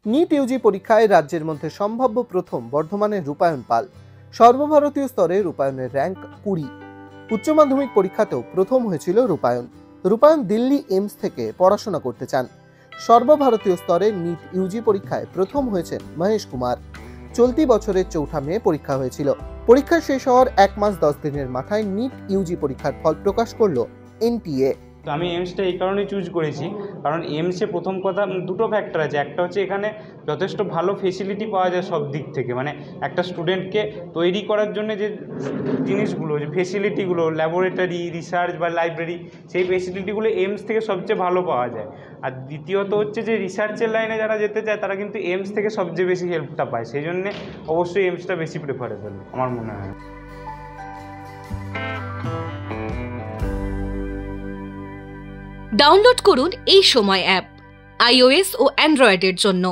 NEET Yuji পরীক্ষায় রাজ্যের মধ্যে সম্ভাব্য প্রথম বর্ধমানের রূপায়ণ পাল। সর্বভারতীয় স্তরে রূপায়ণের র্যাঙ্ক 20। উচ্চ মাধ্যমিক পরীক্ষাতেও প্রথম হয়েছিল রূপায়ণ দিল্লি এইমস থেকে পড়াশোনা করতে চান। সর্বভারতীয় স্তরে নিট ইউজি পরীক্ষায় প্রথম হয়েছেন মহেশ কুমার। চলতি বছরের 4 মে পরীক্ষা হয়েছিল। পরীক্ষা শেষ হওয়ার 1 মাস 10 দিনের মাথায় নিট ইউজি পরীক্ষার ফল প্রকাশ করলো এনটিএ। তো আমি এইমসটা এই কারণেই চুজ করেছি, কারণ এইমসে প্রথম কথা দুটো ফ্যাক্টর আছে। একটা হচ্ছে এখানে যথেষ্ট ভালো ফেসিলিটি পাওয়া যায় সব দিক থেকে, মানে একটা স্টুডেন্টকে তৈরি করার জন্য যে জিনিসগুলো, যে ফেসিলিটিগুলো, ল্যাবরেটরি, রিসার্চ বা লাইব্রেরি, সেই ফেসিলিটিগুলো এইমস থেকে সবচেয়ে ভালো পাওয়া যায়। আর দ্বিতীয়ত হচ্ছে যে রিসার্চের লাইনে যারা যেতে চায় তারা কিন্তু এইমস থেকে সবচেয়ে বেশি হেল্পটা পায়, সেই জন্যে অবশ্যই এইমসটা বেশি প্রেফারেবল আমার মনে হয়। ডাউনলোড করুন এই সময় অ্যাপ iOS ও অ্যান্ড্রয়েডের জন্য।